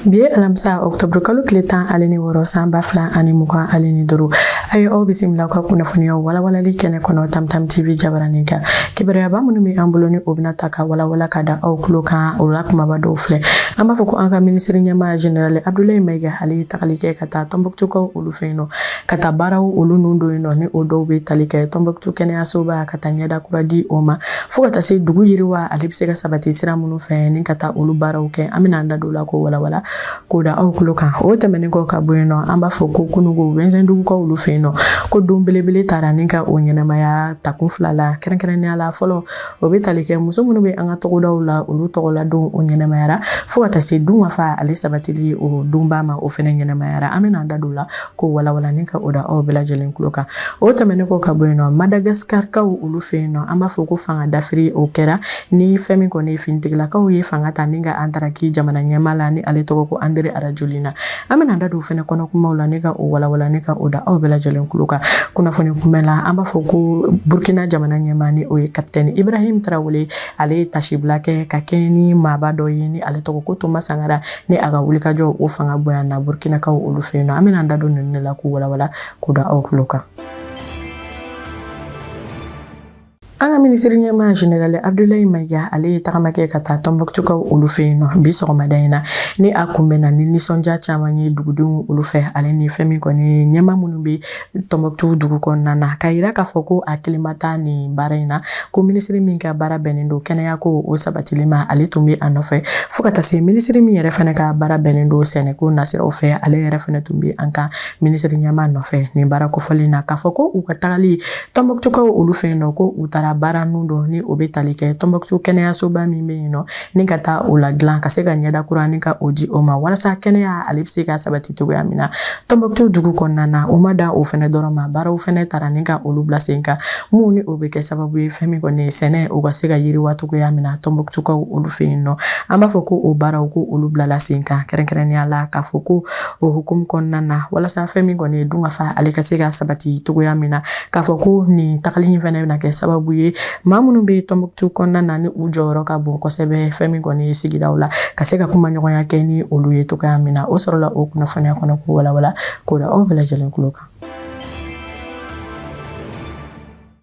Bi alamsa octobre kalo tile 10 ale ni wɔɔrɔ san 2020 ale ni duuru aye aw bisimila ka kunnafoniya walawalali kɛnɛ kɔnɔ Tamtam TV jabaranin kan kibaruyaba minnu bɛ an bolo ni o bɛna ta ka walawala ka da aw tulo kan o la kumaba dɔw filɛ an b'a fɔ ko an ka ministre ɲɛmaa général Abdoulaye Maiga ale tagali kɛ ka taa Tombouctou olu fɛ yen nɔ ka taa baaraw olu nun don yen nɔ ni o dɔw bɛ tali kɛ Tombouctou kɛnɛyasoba ka taa ɲɛda kura di o ma fo ka taa se dugu yiriwa ale bɛ se ka sabati sira minnu fɛ ni ka taa olu baaraw kɛ an bɛna an da don la ko walawala ko da aw tulo kan o tɛmɛnen kɔ ka bɔ yen nɔ an b'a fɔ ko kunungo Wɛnzɛndugu ka olu fɛ yen nɔ ko don belebele taara ni ka o ɲɛnamaya takun fila la kɛrɛnkɛrɛnnenya la fɔlɔ o bɛ tali kɛ muso minnu bɛ an ka tɔgɔdaw la olu tɔgɔla don o ɲɛnamayara fo ka taa se dun wafa ale sabatili o donba ma o fɛnɛ ɲɛnamayara an bɛna an da don la ko walawala ni ka o da aw bɛɛ lajɛlen tulo kan o tɛmɛnen kɔ ka bɔ yen nɔ Madagascar kaw olu fɛ yen nɔ an b'a fɔ ko fanga dafiri o kɛra ni fɛn min kɔni finitigilakaw ye fanga ta ni ka antaraki jamana ɲɛmaa la ni ale tɔgɔ ko André Arajolina an bɛna da don fɛnɛ kɔnɔ kumaw la ni ka o walawala ni ka o da aw bɛɛ lajɛlen tulo kan kunnafoni kunbɛn la an b'a fɔ ko Burkina jamana ɲɛmaa ni o ye capitaine Ibrahim Traoré ale ye tasibila kɛ ka kɛ ni maaba dɔ ye ni ale tɔgɔ ko Thomas Sankara ni a ka wulikajɔ o fanga bonya na Burkinakaw olu fɛ yen nɔ an bɛna an da don ninnu la k'u walawala k'u da aw tulo kan. An ka ministre ɲɛmaa général Abdoulaye Maiga ale ye tagama kɛ ka taa Tombouctou olu fɛ yen nɔ bi sɔgɔmada in na ni a kunbɛnna ni nisɔndiya caman ye dugudenw olu fɛ ale ni fɛn min kɔni ɲɛmaa minnu bɛ Tombouctou dugu kɔnɔna na ka yira k'a fɔ ko a kelenba t'a nin baara in na ko ministre min ka baara bɛnnen don kɛnɛya ko o sabatili ma ale tun bɛ a nɔfɛ fo ka taa se ministre min yɛrɛ fana ka baara bɛnnen don sɛnɛko nasiraw fɛ ale yɛrɛ fana tun bɛ an ka ministre ɲɛmaa nɔfɛ nin baara kofɔli na k'a fɔ ko u ka tagali Tombouctou olu fɛ yen nɔ ko u taara baara nun don ni o bɛ tali kɛ Tombouctou kɛnɛyasoba min bɛ yen nɔ ni ka taa o la dilan ka se ka ɲɛda kura ni ka o di o ma walasa kɛnɛya ale bɛ se ka sabati cogoya min na Tombouctou dugu kɔnɔna na o ma da o fɛnɛ dɔrɔn ma baaraw fɛnɛ taara ni ka olu bila sen kan mun ni o bɛ kɛ sababu ye fɛn min kɔni sɛnɛ o ka se ka yiriwa cogoya min na Tombouctou olu fɛ yen nɔ an b'a fɔ ko o baaraw ko olu bilala sen kan kɛrɛnkɛrɛnnenya la k'a fɔ ko o hukumu kɔnɔna na walasa fɛn min kɔni dun ka fa ale ka se ka sabati cogoya min na k'a fɔ ko nin tagali in fɛnɛ bɛna kɛ sababu ye maa minnu bɛ Tombouctou kɔnɔna na ni u jɔyɔrɔ ka bon kosɛbɛ fɛn min kɔni ye sigidaw la ka se ka kuma ɲɔgɔnya kɛ ni olu ye cogoya min na o sɔrɔla o kunnafoniya kɔnɔ ko walawala k'o da aw bɛɛ lajɛlen tulo kan.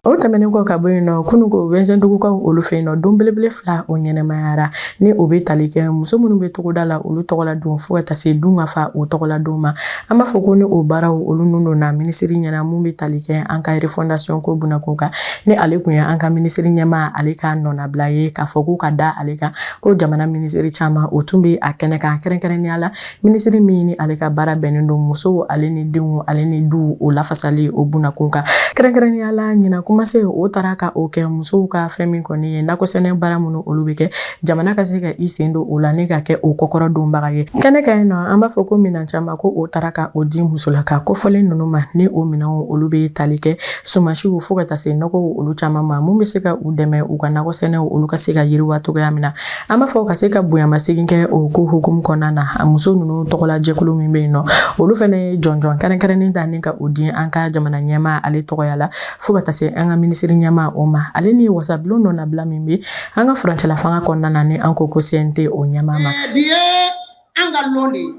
O tɛmɛnen kɔ ka bɔ yen nɔ kunungo Wɛnzɛndugukaw olu fɛ yen nɔ don belebele fila o ɲɛnamayara ni o bɛ tali kɛ muso minnu bɛ togoda la olu tɔgɔla don fo ka taa se dun ka fa o tɔgɔla don ma an b'a fɔ ko ni o baaraw olu nun don na ministre ɲɛna mun bɛ tali kɛ an ka refondation ko bunakun kan ni ale kun ye an ka ministre ɲɛmaa ale ka nɔnabila ye k'a fɔ ko ka da ale kan ko jamana ministre caman o tun bɛ a kɛnɛ kan kɛrɛnkɛrɛnnenya la ministre min ni ale ka baara bɛnnen don musow ale ni denw ale ni du o lafasali o bunakun kan kɛrɛnkɛrɛnnenya la ɲina kuma se o taara ka o kɛ musow ka fɛn min kɔni ye nakɔ sɛnɛ baara minnu olu bɛ kɛ jamana ka se ka i sen don o la ni ka kɛ o kɔkɔrɔ donbaga ye kɛnɛ ka yen nɔ an b'a fɔ ko minɛn caman ko o taara ka o di musolaka kofɔlen ninnu ma ni o minɛnw olu bɛ tali kɛ sumansiw fo ka taa se nɔgɔw olu caman ma mun bɛ se ka u dɛmɛ u ka nakɔ sɛnɛw olu ka se ka yiriwa cogoya min na an b'a fɔ ka se ka bonyamasegin kɛ o ko hukumu kɔnɔna na a muso ninnu tɔgɔla jɛkulu min bɛ yen nɔ olu fana ye jɔnjɔn kɛrɛnkɛrɛnnen ta ni ka o di an ka jamana ɲɛmaa ale tɔgɔya la fo ka taa se an ka ministre ɲɛmaa o ma ale ni wasabulon dɔ nabila min bɛ an ka furancɛla fanga kɔnɔna na ni an ko ko CNT o ɲɛmaa ma. Bi ye an ka lon de ye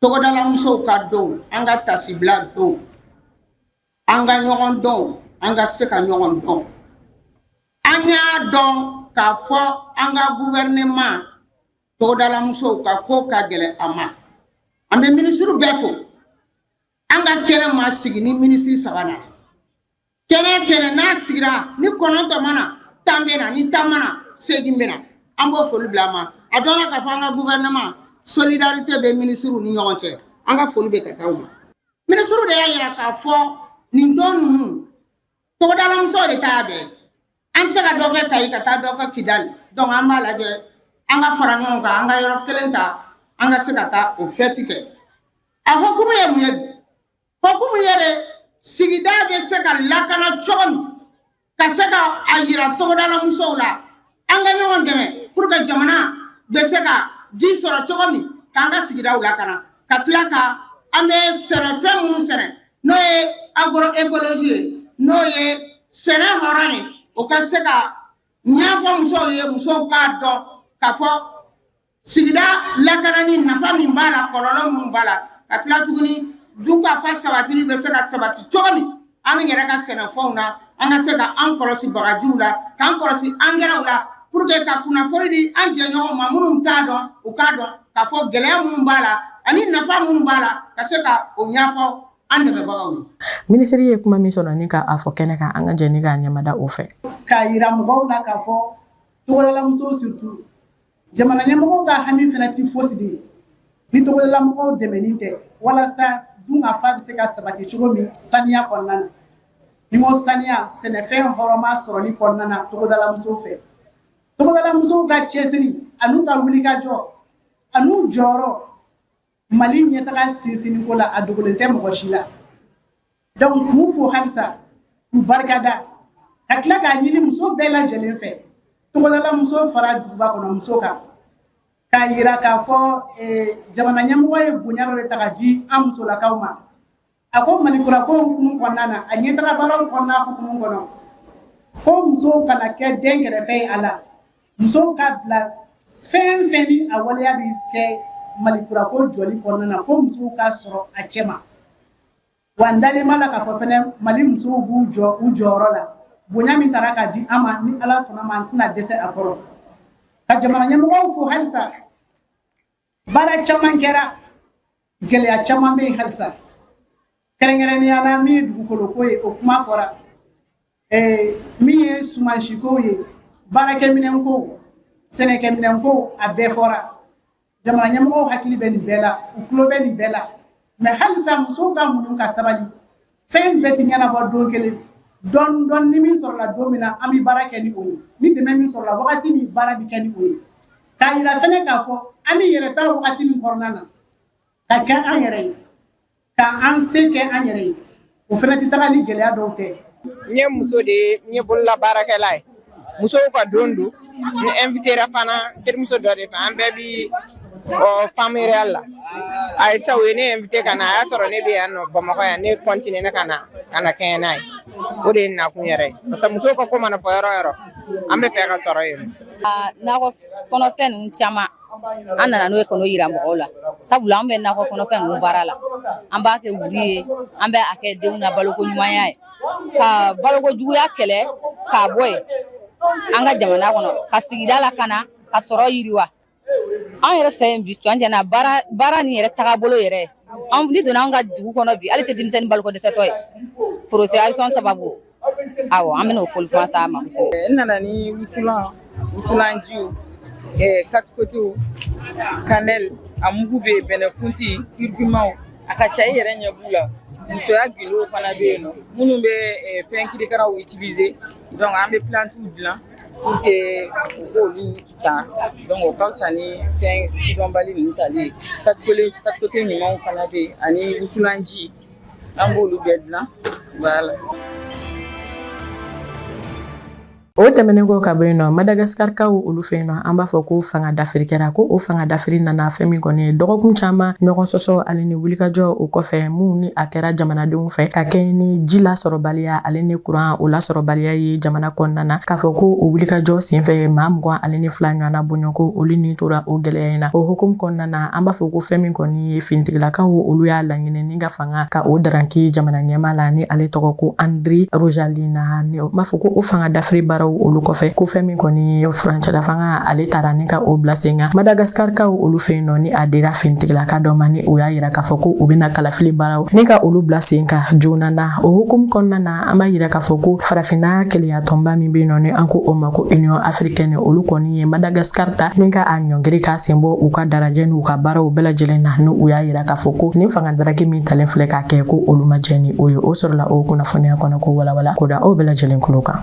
tɔgɔdala musow ka don an ka tasibila don an ka ɲɔgɔn dɔn an ka se ka ɲɔgɔn dɔn an y'a dɔn k'a fɔ an ka gouvernement tɔgɔdala musow ka ko ka gɛlɛn a ma an bɛ ministre bɛɛ fo an ka kɛnɛ ma sigi ni ministre saba na kɛnɛ n'a sigira ni kɔnɔntɔn mana tan bɛ na ni tan mana segin bɛ na an b'o foli bila a ma a dɔnna k'a fɔ an ka gouvernement solidarité bɛ ministrew ni ɲɔgɔn cɛ an ka foli bɛ ka taa u ma ministrew de y'a yira k'a fɔ nin don ninnu tɔgɔdalamusow de t'a bɛɛ an tɛ se ka dɔ kɛ Kayi ka taa dɔ kɛ Kidali donc an b'a lajɛ an ka fara ɲɔgɔn kan an ka yɔrɔ kelen ta an ka se ka taa o fɛti kɛ a hukumu ye mun ye hukumu ye de sigida bɛ se ka lakana cogo min ka se ka a yira tɔgɔdala musow la an ka ɲɔgɔn dɛmɛ pour que jamana bɛ se ka ji sɔrɔ cogo min k'an ka sigidaw lakana ka tila ka an bɛ sɛnɛfɛn minnu sɛnɛ n'o ye agroecologie ye n'o ye sɛnɛ hɔrɔn ye o ka se ka ɲɛfɔ musow ye musow k'a dɔn k'a fɔ sigida lakanani nafa min b'a la kɔlɔlɔ minnu b'a la ka tila tuguni dunkafa sabatili bɛ se ka sabati cogo min an ka yɛrɛ ka sɛnɛfɛnw na an ka se ka an kɔlɔsi bagajiw la k'an kɔlɔsi angɛrɛw la pour que ka kunnafoni di an jɛɲɔgɔnw ma minnu t'a dɔn u k'a dɔn k'a fɔ gɛlɛya minnu b'a la ani nafa minnu b'a la ka se ka o ɲɛfɔ an dɛmɛbagaw ye. Minisiri ye kuma min sɔrɔ ni k'a fɔ kɛnɛ kan an ka jɛ ni k'a ɲɛmada o fɛ. K'a yira mɔgɔw la k'a fɔ togodalamusow surtout jamana ɲɛmɔgɔw ka hami fana ti fosi de ye ni togodalamɔgɔw dɛmɛni tɛ walasa dunkafa bɛ se ka sabati cogo min saniya kɔnɔna na ni mo saniya sɛnɛfɛn hɔrɔma sɔrɔli kɔnɔna na togodalamusow fɛ togodalamusow ka cɛsiri an'u ka wulikajɔ an'u jɔyɔrɔ Mali ɲɛtaga sinsinni ko la a dogolen tɛ mɔgɔ si la donc k'u fo halisa k'u barikada ka tila k'a ɲini muso bɛɛ lajɛlen fɛ togodalamuso fara duguba kɔnɔ muso kan k'a yira k'a fɔ jamana ɲɛmɔgɔ ye bonya dɔ de ta ka di an musolakaw ma a ko Malikura ko hukumu kɔnɔna na a ɲɛtaga baaraw kɔnɔna hukumu kɔnɔ ko musow kana kɛ den kɛrɛfɛ ye a la musow ka bila fɛn fɛn ni a waleya bi kɛ Malikura ko jɔli kɔnɔna na ko musow ka sɔrɔ a cɛ ma wa n dalen b'a la k'a fɔ fɛnɛ Mali musow b'u jɔ u jɔyɔrɔ la bonya min taara ka di an ma ni Ala sɔnna ma an tɛna dɛsɛ a kɔrɔ ka jamana ɲɛmɔgɔw fo halisa baara caman kɛra gɛlɛya caman bɛ yen halisa kɛrɛnkɛrɛnnenya la min ye dugukolo ko ye o kuma fɔra min ye sumansiko ye baarakɛminɛn ko sɛnɛkɛminɛn ko a bɛɛ fɔra jamana ɲɛmɔgɔw hakili bɛ nin bɛɛ la u tulo bɛ nin bɛɛ la mais halisa musow ka muɲu ka sabali fɛn bɛɛ ti ɲɛnabɔ don kelen dɔɔni ni min sɔrɔla don min na an bɛ baara kɛ ni o ye ni dɛmɛ min sɔrɔla wagati min baara bɛ kɛ ni o ye k'a yira fɛnɛ k'a fɔ an bɛ yɛrɛ ta wagati min kɔnɔna na ka kɛ an yɛrɛ ye ka an se kɛ an yɛrɛ ye o fɛnɛ ti taga ni gɛlɛya dɔw tɛ. N ye muso de ye n ye bolola baarakɛla ye musow ka don don n invitera fana terimuso dɔ de fɛ an bɛɛ bi famille réelle la Aïssa o ye ne invité ka na a y'a sɔrɔ ne bɛ yan nɔ Bamakɔ yan ne continuer ka na kɛɲɛ n'a ye o de ye n nakun yɛrɛ ye parce que musow ka ko mana fɔ yɔrɔ o yɔrɔ an bɛ fɛ ka sɔrɔ yen. Nakɔ kɔnɔfɛn ninnu caman an nana n'o ye k'o yira mɔgɔw la sabula an bɛ nakɔ kɔnɔfɛn ninnu baara la an b'a kɛ wuri ye an bɛ a kɛ denw na baloko ɲumanya ye ka baloko juguya kɛlɛ k'a bɔ yen an ka jamana kɔnɔ ka sigida lakana ka sɔrɔ yiriwa an yɛrɛ fɛ yen bi tɔn jɛna baara ni yɛrɛ tagabolo yɛrɛ ni donna an ka dugu kɔnɔ bi ale tɛ denmisɛnnin baloko dɛsɛtɔ ye prosocialisation sababu awɔ an bɛ n'o foli fɔ sa ma kosɛbɛ. N nana ni wusulanjiw katikotew cannelle a mugu bɛ yen bɛnɛfunti kurkumaw a ka ca i yɛrɛ ɲɛ b'u la musoya gilow fana bɛ yen nɔ minnu bɛ fɛn kirikaraw utiliser donc an bɛ plantiw dilan pour que u k'olu ta donc o ka fisa ni fɛn sidɔnbali ninnu tali ye katikote ɲumanw fana bɛ yen ani wusulanji an b'olu bɛɛ dilan voilà. O tɛmɛnen kɔ ka bɔ yen nɔ Madagascar kaw olu fɛ yen nɔ an b'a fɔ ko fanga dafiri kɛra ko o fanga dafiri nana fɛn min kɔni ye dɔgɔkun caman ɲɔgɔn sɔsɔ ale ni wulikajɔ o kɔfɛ mun ni a kɛra jamanadenw fɛ ka kɛ ni ji lasɔrɔbaliya ale ni kuran o lasɔrɔbaliya ye jamana kɔnɔna na k'a fɔ ko o wulikajɔ senfɛ maa 20 ale ni 2 ɲɔgɔnna bɔɲɔ ko olu ni tora o gɛlɛya in na o hukumu kɔnɔna na an b'a fɔ ko fɛn min kɔni ye finitigilakaw olu y'a laɲini ni ka fanga ka o daranki jamana ɲɛma la ni ale tɔgɔ ko Andry Rajoelina ni b'a fɔ ko o fanga dafiri baaraw olu kɔfɛ ko fɛn min kɔni ye furancɛla fanga ale taara ni ka o bila sen kan Madagascar kaw olu fɛ yen nɔ ni a dira finitigilaka dɔ ma ni o y'a yira k'a fɔ ko u bɛna kalafili baaraw ni ka olu bila sen kan joona na o hukumu kɔnɔna na an b'a yira k'a fɔ ko farafinna keleya tɔnba min bɛ yen nɔ ni an ko o ma ko Union Africaine olu kɔni ye Madagascar ta ni ka a ɲɔngiri k'a sen bɔ u ka darajɛ n'u ka baaraw bɛɛ lajɛlen na ni u y'a yira k'a fɔ ko ni fanga daraki min talen filɛ k'a kɛ ko olu ma jɛ ni o ye o sɔrɔla o kunnafoniya kɔnɔ ko walawala ko da aw bɛɛ lajɛlen kulo kan.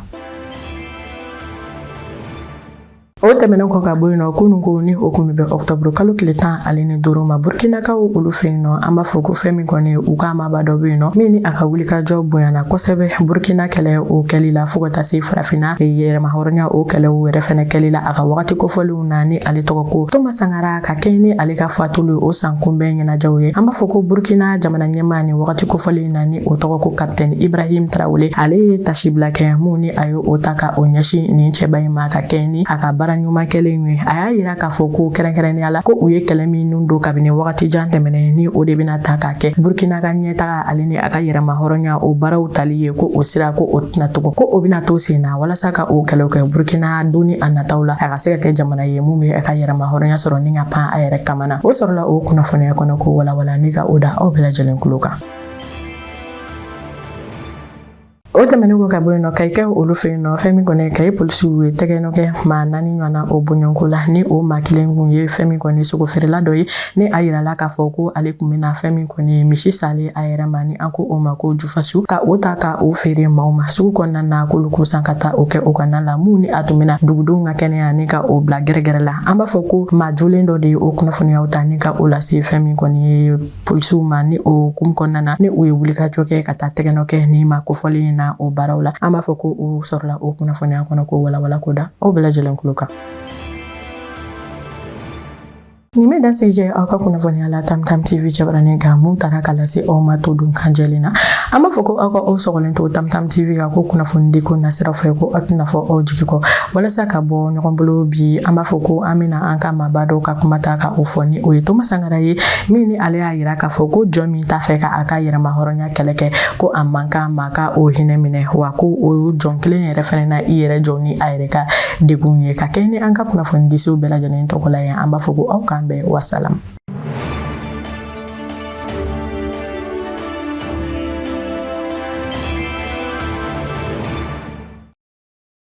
O tɛmɛnen kɔ ka bɔ yen nɔ kunun ko ni o kun bɛ octobre kalo tile 10 ale ni 5 ma Burkinakaw olu fɛ yen nɔ an b'a fɔ ko fɛn min kɔni u ka maaba dɔ bɛ yen nɔ min ni a ka wulikajɔ bonyana kosɛbɛ Burkina kɛlɛ o kɛli la fo ka taa se farafinna yɛrɛma hɔrɔnya o kɛlɛ o yɛrɛ fɛnɛ kɛli la a ka wagati kofɔliw na ni ale tɔgɔ ko Thomas Sankara ka kɛ ni ale ka fatulu o san kunbɛn ɲɛnajɛw ye an b'a fɔ ko Burkina jamana ɲɛmaa ni wagati kofɔli na ni o tɔgɔ ko Capitaine Ibrahim Traoré ale ye tasi bila kɛ mun ni a ye o ta ka o ɲɛsin nin cɛba in ma ka kɛ ni a ka baara ɲuman kɛlen ye a y'a yira k'a fɔ ko kɛrɛnkɛrɛnnenya la ko u ye kɛlɛ min don kabini wagati jan tɛmɛnen ni o de bɛna ta k'a kɛ Burkina ka ɲɛtaga ale ni a ka yɛrɛma hɔrɔnya o baaraw tali ye ko o sira ko o tɛna tugun ko o bɛna to sen na walasa ka o kɛlɛw kɛ Burkina don ni a nataw la a ka se ka kɛ jamana ye mun bɛ a ka yɛrɛma hɔrɔnya sɔrɔ ni ka pan a yɛrɛ kamana o sɔrɔla o kunnafoniya kɔnɔ ko walawala ni ka o da aw bɛɛ lajɛlen kulo kan. O tɛmɛnen ko ka bɔ yen nɔ ka i kɛ olu fɛ yen nɔ fɛn min kɔni ka i polisiw ye tɛgɛ nɔ kɛ maa 4 ɲɔgɔnna o bɔɲɔgɔnko la ni o maa kelen kun ye fɛn min kɔni sogo feerela dɔ ye ni a yirala k'a fɔ ko ale kun bɛna fɛn min kɔni misi sale a yɛrɛ ma ni an ko o ma ko jufasu ka o ta ka o feere maaw ma sugu kɔnɔna na k'olu ko san ka taa o kɛ o kana la mun ni a tun bɛna dugudenw ka kɛnɛya ni ka o bila gɛrɛgɛrɛ la an b'a fɔ ko maa jolen dɔ de ye o kunnafoniyaw ta ni ka o lase fɛn min kɔni ye polisiw ma ni o kum kɔnɔna na ni o ye wulikajɔ kɛ ka taa tɛgɛ nɔ kɛ ni ma kofɔlen na o baaraw la an b'a fɔ ko o sɔrɔla o kunnafoniya kɔnɔ ko walawala ko da aw bɛɛ lajɛlen kulo kan. Ni me dan sije aw ka kunnafoniya la Tamtam TV jabaranin ka mun tara ka lase aw ma to dun kan jɛlen na an b'a fɔ ko aw ka aw sɔgɔlen to Tamtam TV ka ko kunnafoni di ko nasira fɛ ko a tɛna fɔ aw jigi kɔ walasa ka bɔ ɲɔgɔn bolo bi an b'a fɔ ko an bɛna an ka maaba dɔw ka kuma ta ka o fɔ ni o ye Toma Sangara ye min ni ale y'a yira k'a fɔ ko jɔn min t'a fɛ ka a ka yɛrɛma hɔrɔnya kɛlɛ kɛ ko a man kan maa ka o hinɛ minɛ wa ko o jɔn kelen yɛrɛ fɛnɛ na i yɛrɛ jɔ ni a yɛrɛ ka degun ye ka kɛ ni an ka kunnafoni disiw bɛɛ lajɛlen tɔgɔ la yan an b'a fɔ ko aw kan bɛɛ wasalam.